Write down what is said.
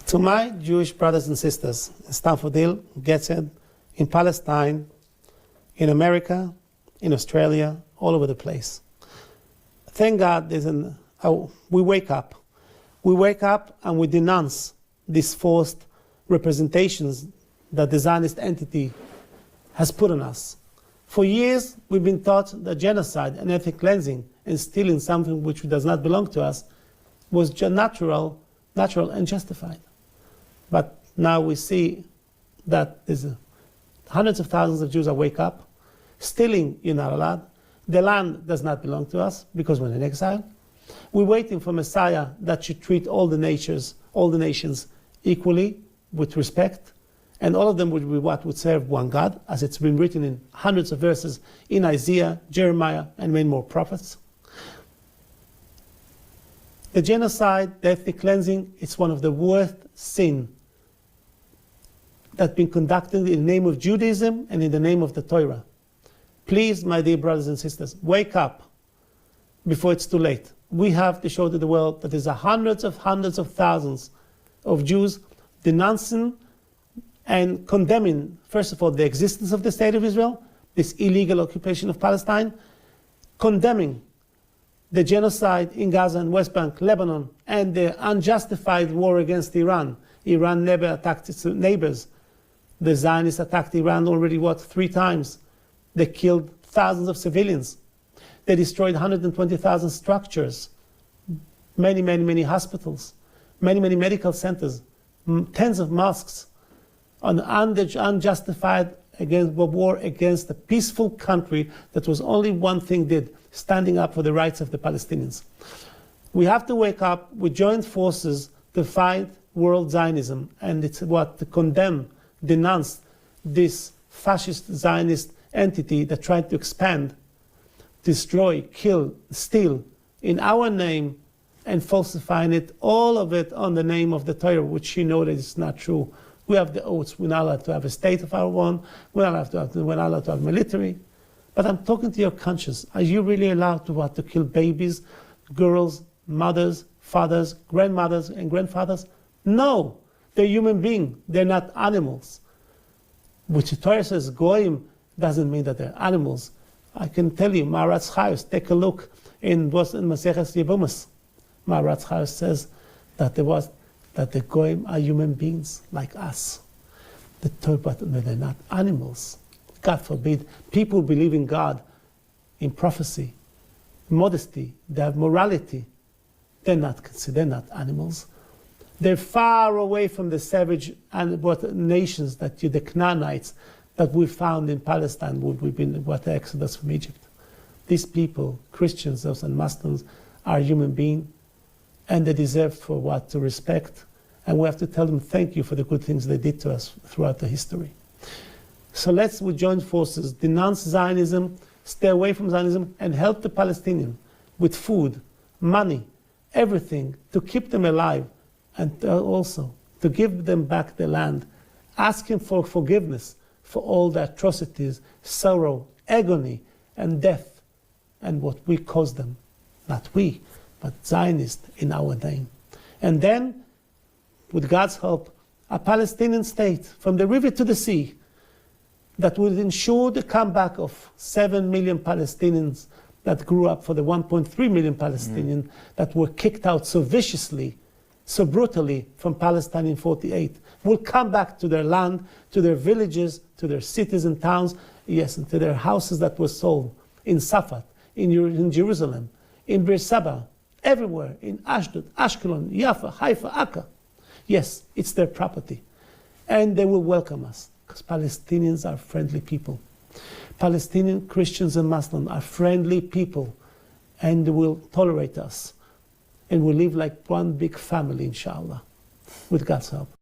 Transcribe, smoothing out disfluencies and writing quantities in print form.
To my Jewish brothers and sisters in Stamford Hill, Gateshead, in Palestine, in America, in Australia, all over the place. Thank God we wake up. We wake up and we denounce these forced representations that the Zionist entity has put on us. For years, we've been taught that genocide and ethnic cleansing and stealing something which does not belong to us was natural and justified. But now we see that there's hundreds of thousands of Jews that wake up. Stealing, you're not allowed. The land does not belong to us because we're in exile. We're waiting for Messiah that should treat all the nations equally with respect, and all of them would serve one God, as it's been written in hundreds of verses in Isaiah, Jeremiah, and many more prophets. The genocide, the ethnic cleansing, it's one of the worst sins that's been conducted in the name of Judaism and in the name of the Torah. Please, my dear brothers and sisters, wake up before it's too late. We have to show to the world that there's hundreds of thousands of Jews denouncing and condemning, first of all, the existence of the State of Israel, this illegal occupation of Palestine, condemning the genocide in Gaza and West Bank, Lebanon, and the unjustified war against Iran. Iran never attacked its neighbors. The Zionists attacked Iran already, 3 times? They killed thousands of civilians. They destroyed 120,000 structures, many hospitals, many medical centers, tens of mosques, an unjustified war against a peaceful country that was only one thing did, standing up for the rights of the Palestinians. We have to wake up with joint forces to fight world Zionism, and it's to condemn, denounce this fascist Zionist entity that tried to expand, destroy, kill, steal in our name, and falsifying it, all of it on the name of the Torah, which you know that is not true. We have the oaths. We're not allowed to have a state of our own. We're not allowed to have military. But I'm talking to your conscience. Are you really allowed to kill babies, girls, mothers, fathers, grandmothers, and grandfathers? No, they're human beings. They're not animals. Which the Torah says goyim doesn't mean that they're animals. I can tell you, Maharatz Chayos, take a look in Maseches Yevumas. Maharatz Chayos says that the goyim are human beings like us. But they're not animals. God forbid. People believe in God, in prophecy, modesty. They have morality. They're not animals. They're far away from the savage nations that the Canaanites that we found in Palestine, the Exodus from Egypt. These people, Christians and Muslims, are human beings, and they deserve to respect. And we have to tell them thank you for the good things they did to us throughout the history. So let's, with joint forces, denounce Zionism, stay away from Zionism, and help the Palestinians with food, money, everything, to keep them alive, and also to give them back the land, asking for forgiveness for all the atrocities, sorrow, agony, and death, and what we caused them. Not we, but Zionists in our name. And then, with God's help, a Palestinian state from the river to the sea that will ensure the comeback of 7 million Palestinians that grew up for the 1.3 million Palestinians that were kicked out so viciously, so brutally from Palestine in 1948, will come back to their land, to their villages, to their cities and towns, yes, and to their houses that were sold in Safat, in Jerusalem, in Beersheba, everywhere, in Ashdod, Ashkelon, Jaffa, Haifa, Akka. Yes, it's their property. And they will welcome us, because Palestinians are friendly people. Palestinian Christians and Muslims are friendly people, and they will tolerate us. And we'll live like one big family, inshallah, with God's help.